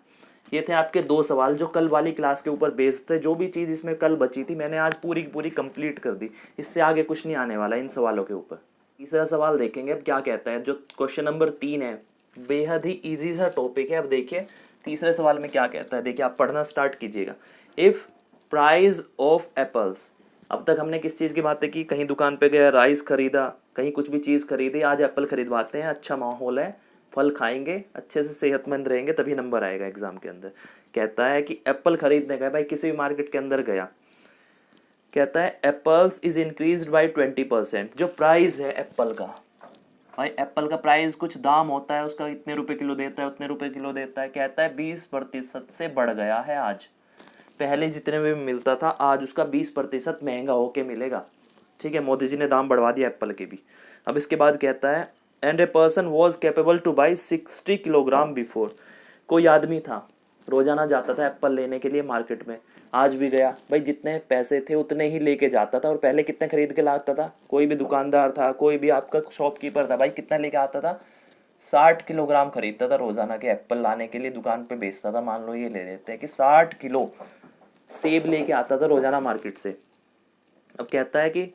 ये थे आपके 2 सवाल जो कल वाली क्लास के ऊपर बेस्ड थे। जो भी चीज़ इसमें कल बची थी मैंने आज पूरी की पूरी कंप्लीट कर दी, इससे आगे कुछ नहीं आने वाला इन सवालों के ऊपर। तीसरा सवाल देखेंगे अब क्या कहता है, जो क्वेश्चन नंबर 3 है, बेहद ही ईजी सा टॉपिक है। अब देखिए तीसरे सवाल में क्या कहता है, देखिए आप पढ़ना स्टार्ट कीजिएगा। इफ़ प्राइस ऑफ एप्पल्स, अब तक हमने किस चीज़ की बातें की, कहीं दुकान पे गया राइस खरीदा, कहीं कुछ भी चीज़ खरीदी, आज एप्पल खरीदवाते हैं, अच्छा माहौल है, फल खाएंगे, अच्छे से सेहतमंद रहेंगे, तभी नंबर आएगा एग्जाम के अंदर। कहता है कि एप्पल खरीदने गए, भाई किसी भी मार्केट के अंदर गया, कहता है एप्पल्स इज इंक्रीज्ड बाई 20%। जो प्राइस है एप्पल का, भाई एप्पल का प्राइस कुछ दाम होता है उसका, इतने रुपए किलो देता है, उतने रुपए किलो देता है, कहता है 20% से बढ़ गया है आज, पहले जितने में मिलता था आज उसका 20% महंगा होके मिलेगा। ठीक है, मोदी जी ने दाम बढ़वा दिया एप्पल के भी। अब इसके बाद कहता है and a person was capable two by 60 kilogram before. कोई आदमी था, रोजाना जाता था एप्पल लेने के लिए मार्केट में, आज भी गया, भाई जितने पैसे थे उतने ही लेके जाता था। और पहले कितने खरीद के लाता था, कोई भी दुकानदार था, कोई भी आपका शॉपकीपर था, भाई कितना लेके आता था, 60 किलोग्राम खरीदता था रोजाना के एप्पल लाने के लिए, दुकान पे बेचता था। मान लो ये ले लेते हैं कि 60 किलो सेब लेके आता था रोजाना मार्केट से। अब कहता है कि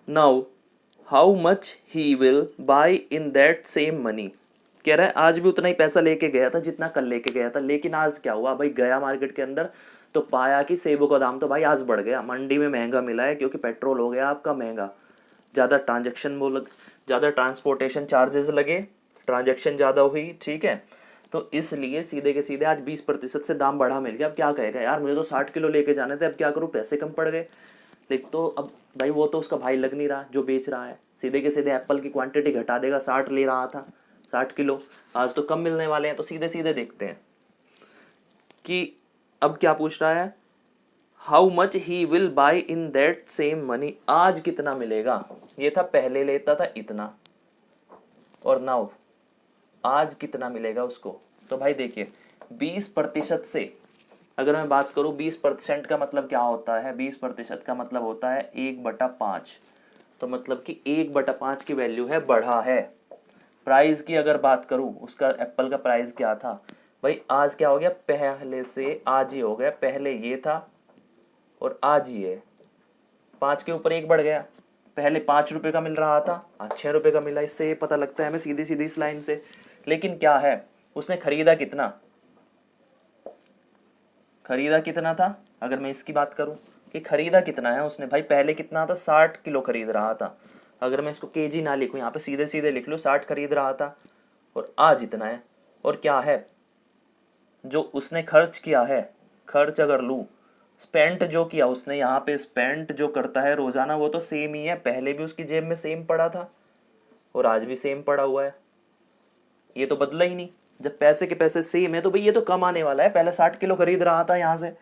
now how much he will by in that same money. कह रहा है आज भी उतना ही पैसा लेके गया था जितना कल लेके गया था, लेकिन आज क्या हुआ भाई, गया मार्केट के अंदर तो पाया कि सेबों का दाम तो भाई आज बढ़ गया, मंडी में महंगा मिला है, क्योंकि पेट्रोल हो गया आपका महंगा, ज़्यादा ट्रांजेक्शन वो लग, ज़्यादा ट्रांसपोर्टेशन चार्जेस लगे, ट्रांजेक्शन ज़्यादा हुई, ठीक है, तो इसलिए सीधे के सीधे आज 20% से दाम बढ़ा मिल गया। अब क्या कहेगा, यार मुझे तो 60 किलो लेके जाने थे, अब क्या करूँ, पैसे कम पड़ गए। लेकिन तो अब भाई वो तो उसका भाई लग नहीं रहा जो बेच रहा है, सीधे के सीधे एप्पल की क्वांटिटी घटा देगा, 60 ले रहा था 60 किलो, आज तो कम मिलने वाले हैं। तो सीधे सीधे देखते हैं कि अब क्या पूछ रहा है, how much he will by in that same money, आज कितना मिलेगा। ये था पहले लेता था इतना, और नाउ आज कितना मिलेगा उसको। तो भाई देखिए 20% से अगर मैं बात करूँ, 20% का मतलब क्या होता है, 20% का मतलब होता है 1/5। तो मतलब कि 1/5 की वैल्यू है, बढ़ा है। प्राइस की अगर बात करूँ, उसका एप्पल का प्राइस क्या था भाई, आज क्या हो गया, पहले से आज ही हो गया, पहले ये था और आज ही है, 5 के ऊपर 1 बढ़ गया। पहले 5 रुपये का मिल रहा था, आज 6 रुपये का मिला। इससे ये पता लगता है हमें सीधी सीधी इस लाइन से। लेकिन क्या है, उसने खरीदा कितना, खरीदा कितना था, अगर मैं इसकी बात करूँ कि खरीदा कितना है उसने, भाई पहले कितना था, 60 किलो खरीद रहा था। अगर मैं इसको केजी ना लिखूँ, यहाँ पे सीधे सीधे लिख लूँ, 60 खरीद रहा था और आज इतना है। और क्या है जो उसने खर्च किया है, खर्च अगर लूँ, स्पेंट जो किया उसने, यहाँ पे स्पेंट जो करता है रोजाना वो तो सेम ही है, पहले भी उसकी जेब में सेम पड़ा था और आज भी सेम पड़ा हुआ है, ये तो बदला ही नहीं। जब पैसे के पैसे सेम है तो भाई ये तो कम आने वाला है। पहले 60 किलो खरीद रहा था यहाँ से,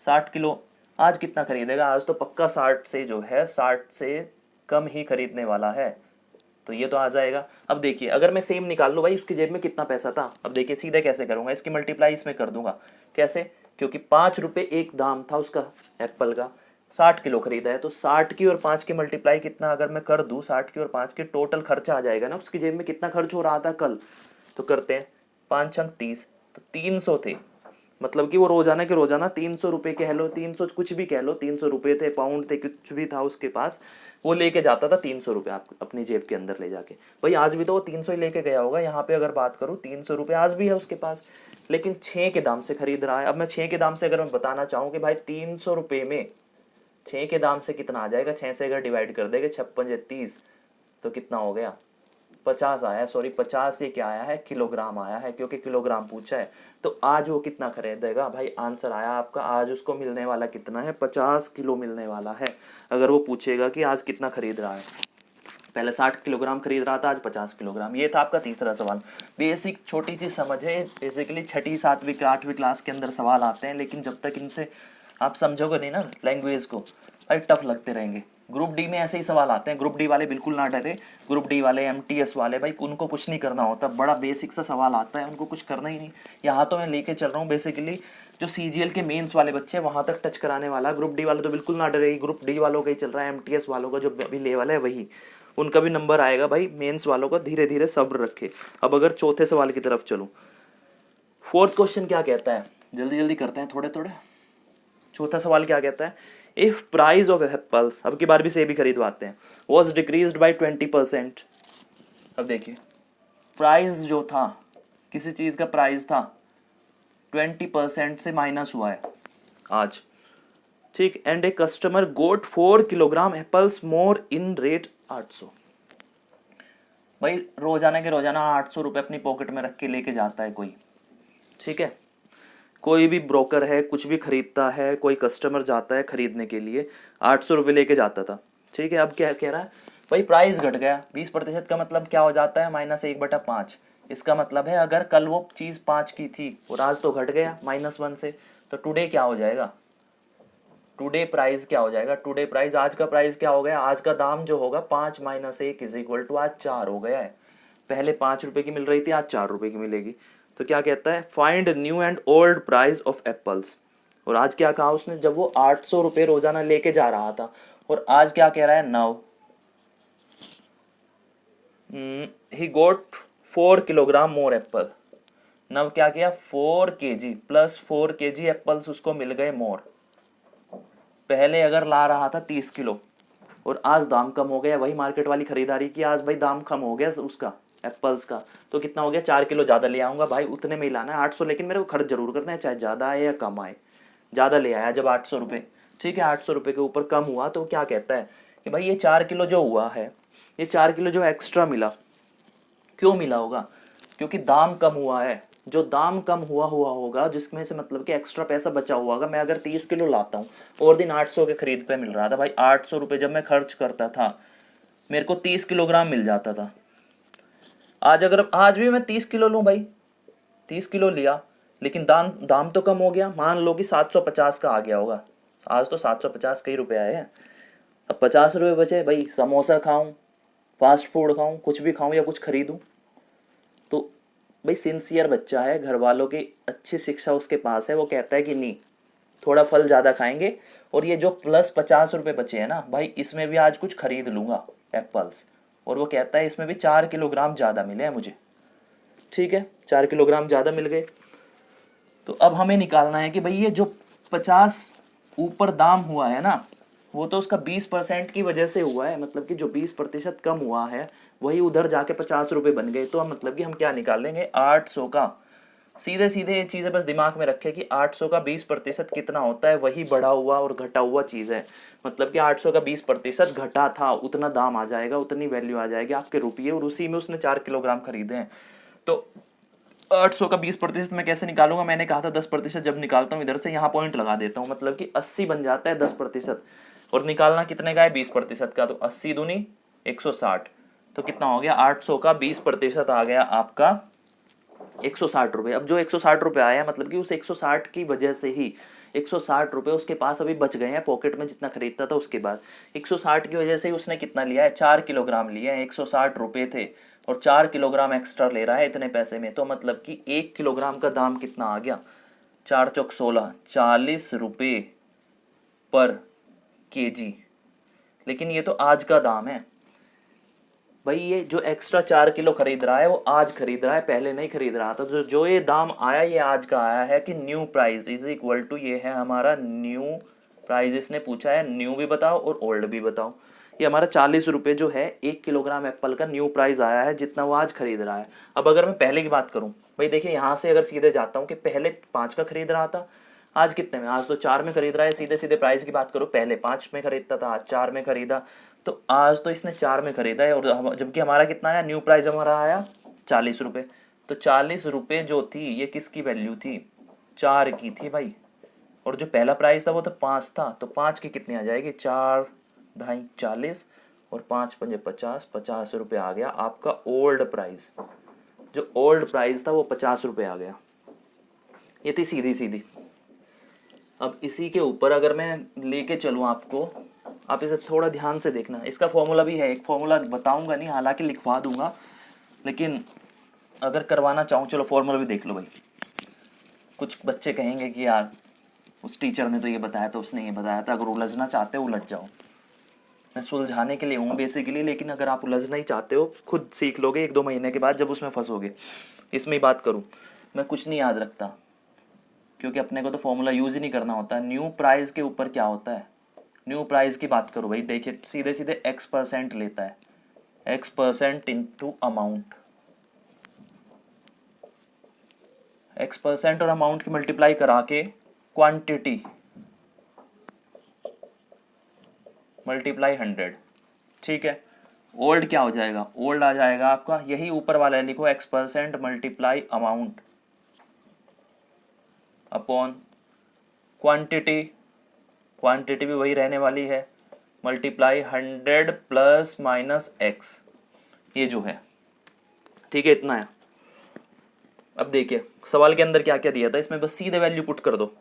60 किलो, आज कितना खरीदेगा, आज तो पक्का 60 से जो है 60 से कम ही खरीदने वाला है, तो ये तो आ जाएगा। अब देखिए अगर मैं सेम निकाल लूँ भाई उसकी जेब में कितना पैसा था, अब देखिए सीधे कैसे करूँगा, इसकी मल्टीप्लाई इसमें कर दूंगा। कैसे, क्योंकि 5 रुपये एक दाम था उसका एप्पल का, 60 किलो खरीदा है, तो 60 की और 5 की मल्टीप्लाई कितना अगर मैं कर दूँ, 60 की और 5 की टोटल खर्चा आ जाएगा ना उसकी जेब में कितना खर्च हो रहा था कल। तो करते हैं 5 छंग 30, तो 300 थे, मतलब कि वो रोजाना के रोजाना 300 रुपये कह लो, 300 कुछ भी कह लो, 300 रुपये थे, पाउंड थे, कुछ भी था उसके पास, वो लेके जाता था 300 रुपये आप अपनी जेब के अंदर ले जाके। भाई आज भी तो वो 300 ही लेके गया होगा, यहाँ पे अगर बात करूँ 300 रुपये आज भी है उसके पास, लेकिन 6 के दाम से खरीद रहा है। अब मैं 6 के दाम से अगर मैं बताना चाहूँ कि भाई 300 रुपये में 6 के दाम से कितना आ जाएगा, 6 से अगर डिवाइड कर देंगे, 56 30, तो कितना हो गया, 50 आया, सॉरी 50 ये क्या आया है, किलोग्राम आया है, क्योंकि किलोग्राम पूछा है। तो आज वो कितना खरीदेगा, भाई आंसर आया आपका, आज उसको मिलने वाला कितना है, 50 किलो मिलने वाला है। अगर वो पूछेगा कि आज कितना खरीद रहा है, पहले 60 किलोग्राम खरीद रहा था, आज 50 किलोग्राम। ये था आपका तीसरा सवाल। बेसिक छोटी सी समझ है, बेसिकली 6ठी 7वीं 8वीं क्लास के अंदर सवाल आते हैं, लेकिन जब तक इनसे आप समझोगे नहीं ना लैंग्वेज को, भाई टफ लगते रहेंगे। ग्रुप डी में ऐसे ही सवाल आते हैं, ग्रुप डी वाले बिल्कुल ना डरे, ग्रुप डी वाले MTS वाले भाई उनको कुछ नहीं करना होता, बड़ा बेसिक सा सवाल आता है, उनको कुछ करना ही नहीं। यहाँ तो मैं लेके चल रहा हूँ बेसिकली जो CGL के मेंस वाले बच्चे हैं वहाँ तक टच कराने वाला। ग्रुप डी वाले तो बिल्कुल ना डरे, ग्रुप डी वालों का ही चल रहा है, MTS वालों का जो अभी लेवल है वही, उनका भी नंबर आएगा भाई, मेंस वालों का धीरे धीरे सब्र रखे। अब अगर चौथे सवाल की तरफ चलूँ, फोर्थ क्वेश्चन क्या कहता है, जल्दी जल्दी करते हैं थोड़े थोड़े। चौथा सवाल क्या कहता है, इफ प्राइस ऑफ एप्पल्स, अब की बार भी से भी खरीदवाते हैं, वॉज डिक्रीज्ड बाई 20%। अब देखिए प्राइस जो था, किसी चीज़ का प्राइस था 20% से माइनस हुआ है आज, ठीक, and a customer got 4 kilogram apples more in rate 800। भाई रोजाना के रोजाना 800 रुपये अपनी पॉकेट में रख के लेके जाता है कोई, ठीक है, कोई भी ब्रोकर है कुछ भी खरीदता है, कोई कस्टमर जाता है खरीदने के लिए, 800 रुपये लेके जाता था, ठीक है। अब क्या कह रहा है, भाई प्राइस घट गया 20% का मतलब क्या हो जाता है, -1/5। इसका मतलब है अगर कल वो चीज़ 5 की थी और आज तो घट गया -1 से, तो टुडे क्या हो जाएगा, टुडे प्राइस क्या हो जाएगा, टुडे प्राइस, आज का प्राइस क्या हो गया, आज का दाम जो होगा 5 - 1 = आज 4 हो गया है। पहले 5 रुपये की मिल रही थी, आज 4 रुपये की मिलेगी। तो क्या कहता है, find new and old price of apples. और आज क्या कहा उसने, जब वो 800 रुपये रोजाना लेके जा रहा था, और आज क्या कह रहा है, now he got 4 kilogram more apple. Now क्या किया, 4 kg प्लस 4 kg एप्पल्स उसको मिल गए मोर। पहले अगर ला रहा था 30 किलो और आज दाम कम हो गया, वही मार्केट वाली खरीदारी की, आज भाई दाम कम हो गया उसका एप्पल्स का, तो कितना हो गया, 4 किलो ज़्यादा ले आऊँगा भाई, उतने में ही लाना है 800, लेकिन मेरे को खर्च जरूर करना है, चाहे ज़्यादा आए या कम आए। ज़्यादा ले आया जब 800 रुपये, ठीक है, 800 रुपये के ऊपर कम हुआ, तो क्या कहता है कि भाई ये 4 किलो जो हुआ है, ये 4 किलो जो एक्स्ट्रा मिला, क्यों मिला होगा, क्योंकि दाम कम हुआ है। जो दाम कम हुआ होगा जिसमें से मतलब कि एक्स्ट्रा पैसा बचा हुआ होगा। मैं अगर 30 किलो लाता हूँ और दिन 800 के खरीद पे मिल रहा था, भाई 800 रुपये जब मैं खर्च करता था मेरे को 30 किलोग्राम मिल जाता था। आज भी मैं 30 किलो लूँ भाई, 30 किलो लिया, लेकिन दाम तो कम हो गया, मान लो कि 750 का आ गया होगा, आज तो 750 के ही रुपये आए हैं। अब 50 रुपये बचे, भाई समोसा खाऊं, फास्ट फूड खाऊं, कुछ भी खाऊं या कुछ खरीदूं, तो भाई सिंसियर बच्चा है, घर वालों की अच्छी शिक्षा उसके पास है, वो कहता है कि नहीं थोड़ा फल ज़्यादा खाएंगे, और ये जो प्लस 50 रुपये बचे हैं ना भाई, इसमें भी आज कुछ खरीद लूँगा एप्पल्स, और वो कहता है इसमें भी 4 किलोग्राम ज़्यादा मिले हैं मुझे, ठीक है, 4 किलोग्राम ज़्यादा मिल गए। तो अब हमें निकालना है कि भाई ये जो 50 ऊपर दाम हुआ है ना, वो तो उसका 20% की वजह से हुआ है, मतलब कि जो 20% कम हुआ है वही उधर जाके 50 रुपये बन गए। तो मतलब कि हम क्या निकाल लेंगे, 800 का सीधे सीधे ये चीज़ें बस दिमाग में रखे कि 800 का 20% कितना होता है, वही बढ़ा हुआ और घटा हुआ चीज़ है। मतलब कि 800 का 20% घटा था, उतना दाम आ जाएगा, उतनी वैल्यू आ जाएगी आपके रुपये, और उसी में उसने 4 किलोग्राम खरीदे हैं। तो 800 का 20% मैं कैसे निकालूंगा? मैंने कहा था 10% जब निकालता हूँ इधर से, यहाँ पॉइंट लगा देता हूँ, मतलब कि 80 बन जाता है 10%। और निकालना कितने का है? 20% का। तो 80 दूनी 160, तो कितना हो गया? 800 का 20% आ गया आपका 160 रुपये। अब जो 160 रुपये आया, मतलब कि उस 160 की वजह से ही 160 रुपये उसके पास अभी बच गए हैं पॉकेट में, जितना खरीदता था उसके बाद। 160 की वजह से ही उसने कितना लिया है? 4 किलोग्राम लिया है। 160 रुपये थे और 4 किलोग्राम एक्स्ट्रा ले रहा है इतने पैसे में, तो मतलब कि 1 किलोग्राम का दाम कितना आ गया? 4 चौक 16, 40 रुपये पर केजी। लेकिन ये तो आज का दाम है भाई। ये जो एक्स्ट्रा 4 किलो खरीद रहा है वो आज खरीद रहा है, पहले नहीं खरीद रहा था। तो जो ये दाम आया ये आज का आया है कि new price is equal to, ये है हमारा न्यू प्राइस। इसने पूछा है न्यू भी बताओ और ओल्ड भी बताओ। ये हमारा 40 रुपये जो है 1 किलोग्राम एप्पल का न्यू प्राइस आया है, जितना वो आज खरीद रहा है। अब अगर मैं पहले की बात करूँ भाई, देखिए यहाँ से अगर सीधे जाता हूँ कि पहले 5 का खरीद रहा था, आज कितने में? आज तो 4 में खरीद रहा है। सीधे सीधे प्राइस की बात करो, पहले 5 में खरीदता था, आज 4 में खरीदा, तो आज तो इसने 4 में खरीदा है। और जबकि हमारा कितना आया? न्यू प्राइस हमारा आया 40 रुपये। तो 40 रुपये जो थी ये किसकी वैल्यू थी? 4 की थी भाई। और जो पहला प्राइस था वो तो 5 था, तो 5 की कितनी आ जाएगी? 4 ढाई 40 और 5 पंजे 50, 50 रुपये आ गया आपका ओल्ड प्राइस। जो ओल्ड प्राइस था वो 50 रुपये आ गया। ये थी सीधी सीधी। अब इसी के ऊपर अगर मैं लेके चलूँ आपको, आप इसे थोड़ा ध्यान से देखना। इसका फॉर्मूला भी है, एक फॉर्मूला बताऊंगा नहीं, हालांकि लिखवा दूंगा, लेकिन अगर करवाना चाहूँ, चलो फॉर्मूला भी देख लो भाई। कुछ बच्चे कहेंगे कि यार उस टीचर ने तो ये बताया था, उसने ये बताया था। अगर उलझना चाहते हो उलझ जाओ, मैं सुलझाने के लिए हूँ बेसिकली, लेकिन अगर आप उलझना ही चाहते हो खुद सीख लोगे 1-2 महीने के बाद जब उसमें फंसोगे। इसमें ही बात करूँ, मैं कुछ नहीं याद रखता क्योंकि अपने को तो फॉर्मूला यूज़ ही नहीं करना होता। न्यू प्राइस के ऊपर क्या होता है? न्यू प्राइस की बात करो भाई, देखिए सीधे सीधे X% लेता है, X% इंटू अमाउंट। X% और अमाउंट की मल्टीप्लाई करा के क्वांटिटी मल्टीप्लाई 100, ठीक है। ओल्ड क्या हो जाएगा? ओल्ड आ जाएगा आपका यही ऊपर वाला है, लिखो X% multiply amount upon quantity, quantity भी वही रहने वाली है, मल्टीप्लाई 100 प्लस माइनस x, ये जो है, ठीक है, इतना है। अब देखिए सवाल के अंदर क्या क्या दिया था, इसमें बस सीधे वैल्यू पुट कर दो।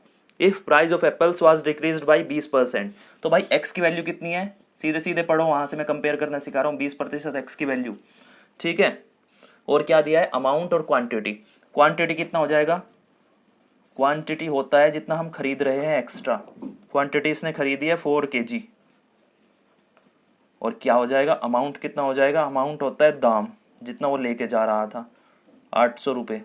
If price of apples was decreased by 20%, तो भाई x की वैल्यू कितनी है? सीधे सीधे पढ़ो, वहां से मैं कंपेयर करना सिखा रहा हूँ। 20% x की वैल्यू, ठीक है। और क्या दिया है? अमाउंट और क्वांटिटी। क्वांटिटी कितना हो जाएगा? क्वांटिटी होता है जितना हम खरीद रहे हैं एक्स्ट्रा। क्वांटिटी इसने खरीदी है 4 kg। और क्या हो जाएगा? अमाउंट कितना हो जाएगा? अमाउंट होता है दाम, जितना वो लेके जा रहा था, 800 रुपये।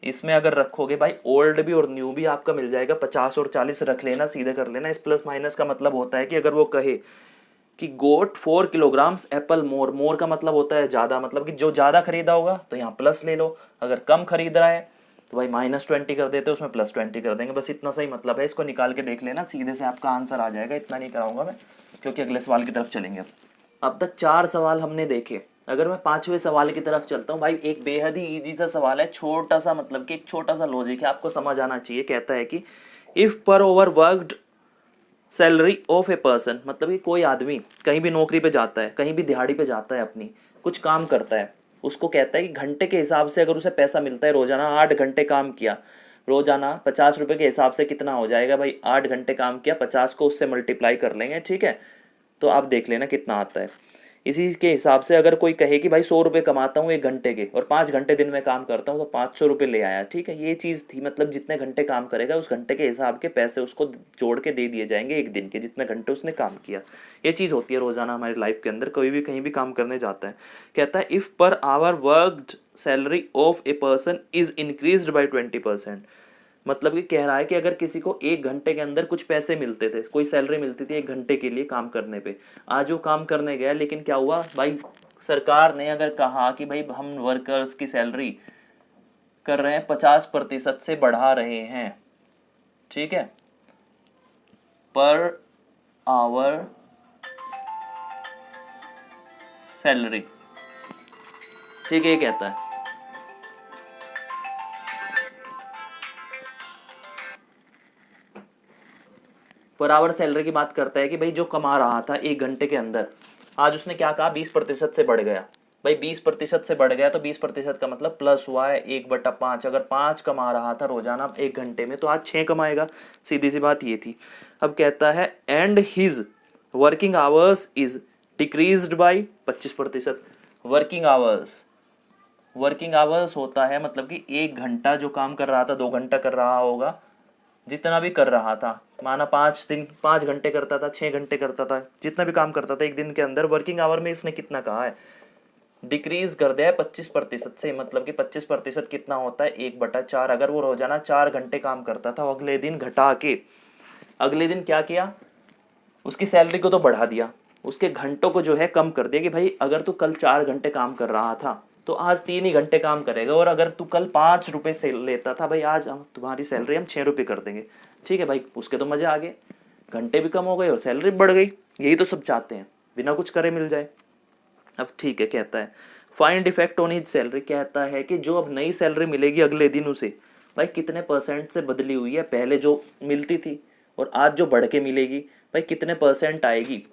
इसमें अगर रखोगे भाई ओल्ड भी और न्यू भी आपका मिल जाएगा। 50 और 40 रख लेना, सीधे कर लेना। इस प्लस माइनस का मतलब होता है कि अगर वो कहे कि गोट 4 किलोग्राम्स एप्पल मोर, मोर का मतलब होता है ज़्यादा, मतलब कि जो ज़्यादा खरीदा होगा तो यहाँ प्लस ले लो, अगर कम खरीद रहा है तो भाई -20 कर देते, उसमें +20 कर देंगे। बस इतना सही मतलब है, इसको निकाल के देख लेना, सीधे से आपका आंसर आ जाएगा। इतना नहीं कराऊंगा मैं क्योंकि अगले सवाल की तरफ चलेंगे। अब तक 4 सवाल हमने देखे। अगर मैं 5वें सवाल की तरफ चलता हूँ भाई, एक बेहद ही ईजी सा सवाल है, छोटा सा, मतलब कि एक छोटा सा लॉजिक है, आपको समझ आना चाहिए। कहता है कि इफ़ पर over worked salary of a person, मतलब कि कोई आदमी कहीं भी नौकरी पे जाता है, कहीं भी दिहाड़ी पे जाता है, अपनी कुछ काम करता है, उसको कहता है कि घंटे के हिसाब से अगर उसे पैसा मिलता है, रोजाना 8 घंटे काम किया, रोजाना 50 रुपये के हिसाब से कितना हो जाएगा भाई? 8 घंटे काम किया, 50 को उससे मल्टीप्लाई कर लेंगे, ठीक है। तो आप देख लेना कितना आता है। इसी के हिसाब से अगर कोई कहे कि भाई 100 रुपये कमाता हूँ 1 घंटे के और 5 घंटे दिन में काम करता हूँ, तो 500 रुपये ले आया, ठीक है। ये चीज़ थी, मतलब जितने घंटे काम करेगा उस घंटे के हिसाब के पैसे उसको जोड़ के दे दिए जाएंगे एक दिन के, जितने घंटे उसने काम किया। ये चीज़ होती है रोज़ाना हमारी लाइफ के अंदर, कोई भी कहीं भी काम करने जाता है। कहता है if per hour worked salary of a person is increased by 20%, मतलब कि कह रहा है कि अगर किसी को 1 घंटे के अंदर कुछ पैसे मिलते थे, कोई सैलरी मिलती थी 1 घंटे के लिए काम करने पे, आज वो काम करने गया, लेकिन क्या हुआ भाई? सरकार ने अगर कहा कि भाई हम वर्कर्स की सैलरी कर रहे हैं 50% से बढ़ा रहे हैं, ठीक है, पर आवर सैलरी, ठीक है, ये कहता है पर आवर सैलरी की बात करता है कि भाई जो कमा रहा था 1 घंटे के अंदर, आज उसने क्या कहा 20% से बढ़ गया। भाई 20% से बढ़ गया तो 20% का मतलब प्लस हुआ है 1/5। अगर 5 कमा रहा था रोजाना 1 घंटे में तो आज 6 कमाएगा, सीधी सी बात ये थी। अब कहता है and his working hours is decreased by 25%। Working hours होता है मतलब कि 1 घंटा जो काम कर रहा था 2 घंटा कर रहा होगा, जितना भी कर रहा था, माना 5 घंटे करता था, 6 घंटे करता था, जितना भी काम करता था एक दिन के अंदर, वर्किंग आवर में इसने कितना कहा है, डिक्रीज कर दिया है 25% से। मतलब कि 25% कितना होता है 1/4। अगर वो रोजाना 4 घंटे काम करता था, अगले दिन घटा के अगले दिन क्या किया, उसकी सैलरी को तो बढ़ा दिया, उसके घंटों को जो है कम कर दिया कि भाई अगर तू कल 4 घंटे काम कर रहा था तो आज 3 ही घंटे काम करेगा, और अगर तू कल 5 रुपये से लेता था, भाई आज हम तुम्हारी सैलरी हम 6 रुपये कर देंगे, ठीक है भाई, उसके तो मजे आ गए, घंटे भी कम हो गए और सैलरी बढ़ गई। यही तो सब चाहते हैं, बिना कुछ करे मिल जाए। अब ठीक है, कहता है find effect on his salary, कहता है कि जो अब नई सैलरी मिलेगी अगले दिन उसे, भाई कितने परसेंट से बदली हुई है, पहले जो मिलती थी और आज जो बढ़ के मिलेगी, भाई कितने परसेंट आएगी,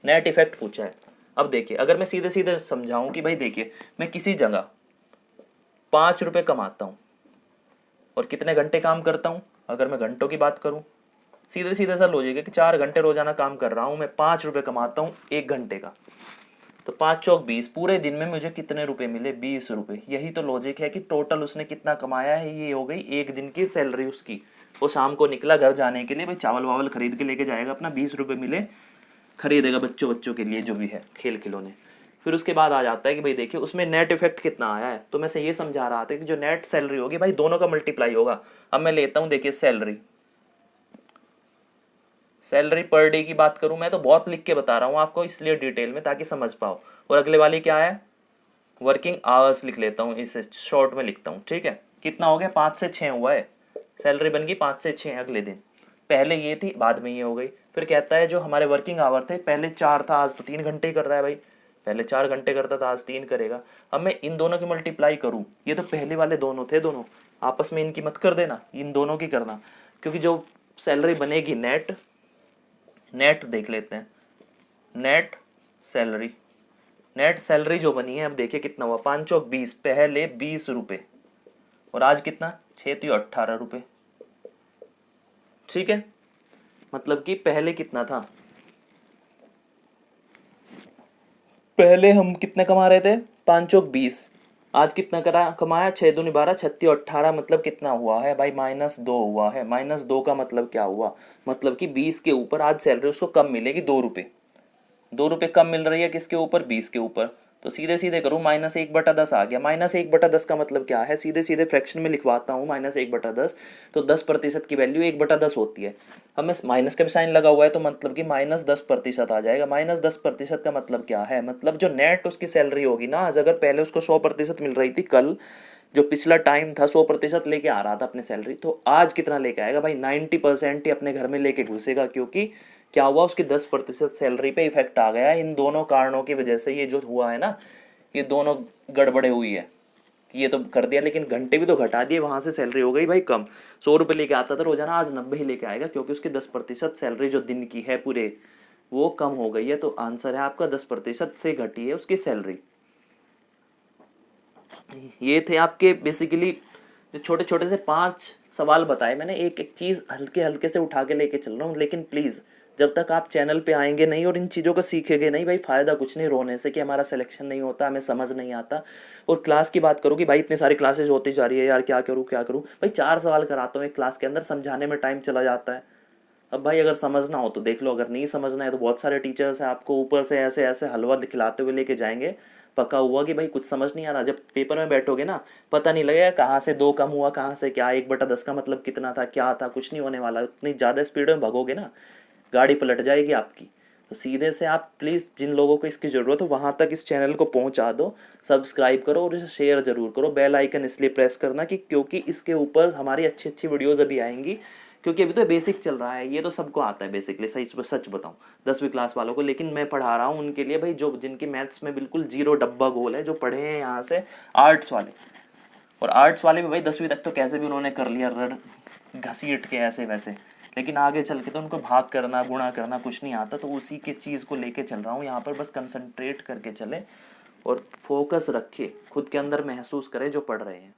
नेट इफेक्ट पूछा है। अब देखिए, अगर मैं सीधे सीधे समझाऊं कि भाई देखिए, मैं किसी जगह 5 रुपये कमाता हूँ और कितने घंटे काम करता हूँ, अगर मैं घंटों की बात करूँ, सीधे सीधे सा लॉजिक है कि 4 घंटे रोजाना काम कर रहा हूँ मैं, 5 रुपये कमाता हूँ 1 घंटे का, तो 5 चौक 20, पूरे दिन में मुझे कितने रुपए मिले, 20 रुपये। यही तो लॉजिक है कि टोटल उसने कितना कमाया है, ये हो गई एक दिन की सैलरी उसकी। वो शाम को निकला घर जाने के लिए, भाई चावल वावल खरीद के लेके जाएगा अपना, 20 रुपये मिले, खरीदेगा बच्चों के लिए जो भी है खेल खिलौने। फिर उसके बाद आ जाता है कि भाई देखिए उसमें नेट इफेक्ट कितना आया है, तो मैं से ये समझा रहा था कि जो नेट सैलरी होगी भाई दोनों का मल्टीप्लाई होगा। अब मैं लेता हूँ, देखिए सैलरी पर डे की बात करूं, मैं तो बहुत लिख के बता रहा हूँ आपको इसलिए डिटेल में, ताकि समझ पाओ। और अगले वाली क्या है, वर्किंग आवर्स लिख लेता हूँ, इसे शॉर्ट में लिखता हूँ, ठीक है। कितना हो गया, 5 से 6 हुआ है, सैलरी बन गई 5 से 6 अगले दिन, पहले ये थी बाद में ये हो गई। फिर कहता है जो हमारे वर्किंग आवर थे, पहले 4 था आज तो 3 घंटे ही कर रहा है भाई, पहले 4 घंटे करता था आज 3 करेगा। अब मैं इन दोनों की मल्टीप्लाई करूँ, ये तो पहले वाले दोनों थे, दोनों आपस में इनकी मत कर देना, इन दोनों की करना, क्योंकि जो सैलरी बनेगी नेट देख लेते हैं, नेट सैलरी जो बनी है, अब देखिए कितना हुआ, 5 चौक 20, पहले 20 रुपये और आज कितना 6 तो 18 रुपये, ठीक है। मतलब कि पहले कितना था, पहले हम कितने कमा रहे थे, 5 चौक 20, आज कितना कमाया, 6 दूनी 12, 36 18, मतलब कितना हुआ है भाई, -2 हुआ है। -2 का मतलब क्या हुआ, मतलब कि 20 के ऊपर आज सैलरी उसको कम मिलेगी, 2 रुपये, 2 रुपये कम मिल रही है किसके ऊपर, 20 के ऊपर। तो सीधे सीधे करूँ, -1/10 आ गया। -1/10 का मतलब क्या है, सीधे सीधे फ्रैक्शन में लिखवाता हूँ, -1/10, तो 10% की वैल्यू 1/10 होती है। अब मैं माइनस का भी साइन लगा हुआ है तो मतलब कि -10% आ जाएगा। -10% का मतलब क्या है, मतलब जो नेट उसकी सैलरी होगी ना आज, अगर पहले उसको 100% मिल रही थी, कल जो पिछला टाइम था 100% लेके आ रहा था अपने सैलरी, तो आज कितना लेके आएगा भाई, 90% ही अपने घर में लेके घुसेगा, क्योंकि क्या हुआ, उसकी 10% सैलरी पे इफेक्ट आ गया। इन दोनों कारणों की वजह से ये जो हुआ है ना, ये दोनों गड़बड़े हुई है कि ये तो कर दिया लेकिन घंटे भी तो घटा दिए, वहां से सैलरी हो गई भाई कम। 100 रुपये लेके आता था रोजाना, आज 90 ही लेके आएगा, क्योंकि उसकी 10% सैलरी जो दिन की है पूरे, वो कम हो गई है। तो आंसर है आपका 10% से घटी है उसकी सैलरी। ये थे आपके बेसिकली जो छोटे छोटे से 5 सवाल बताए मैंने, एक एक चीज़ हल्के हल्के से उठा के लेके चल रहा हूँ। लेकिन प्लीज़ जब तक आप चैनल पे आएंगे नहीं और इन चीज़ों को सीखेंगे नहीं, भाई फ़ायदा कुछ नहीं रोने से कि हमारा सिलेक्शन नहीं होता, हमें समझ नहीं आता। और क्लास की बात करूँ कि भाई इतनी सारी क्लासेज होती जा रही है यार, क्या करूँ क्या करूँ, भाई 4 सवाल कराता हूँ एक क्लास के अंदर, समझाने में टाइम चला जाता है। अब भाई अगर समझना हो तो देख लो, अगर नहीं समझना है तो बहुत सारे टीचर्स हैं, आपको ऊपर से ऐसे ऐसे हलवा खिलाते हुए लेके जाएंगे, पका हुआ कि भाई कुछ समझ नहीं आ रहा। जब पेपर में बैठोगे ना, पता नहीं लगेगा कहाँ से 2 कम हुआ, कहाँ से क्या, 1/10 का मतलब कितना था, क्या था, कुछ नहीं होने वाला। इतनी ज़्यादा स्पीड में भगोगे ना, गाड़ी पलट जाएगी आपकी। तो सीधे से आप प्लीज़ जिन लोगों को इसकी ज़रूरत हो वहाँ तक इस चैनल को पहुँचा दो, सब्सक्राइब करो और इसे शेयर ज़रूर करो। बेल आइकन इसलिए प्रेस करना कि क्योंकि इसके ऊपर हमारी अच्छी अच्छी वीडियोज़ अभी आएंगी, क्योंकि अभी तो बेसिक चल रहा है, ये तो सबको आता है बेसिकली, सच बताऊँ 10वीं क्लास वालों को, लेकिन मैं पढ़ा रहा हूँ उनके लिए भाई जो जिनकी मैथ्स में बिल्कुल जीरो डब्बा गोल है, जो पढ़े हैं यहाँ से आर्ट्स वाले। और आर्ट्स वाले भी भाई 10वीं तक तो कैसे भी उन्होंने कर लिया रड़ घसीट के ऐसे वैसे, लेकिन आगे चल के तो उनको भाग करना गुणा करना कुछ नहीं आता। तो उसी के चीज़ को लेके चल रहा हूँ यहाँ पर, बस कंसंट्रेट करके चले और फोकस रखे, खुद के अंदर महसूस करें जो पढ़ रहे हैं।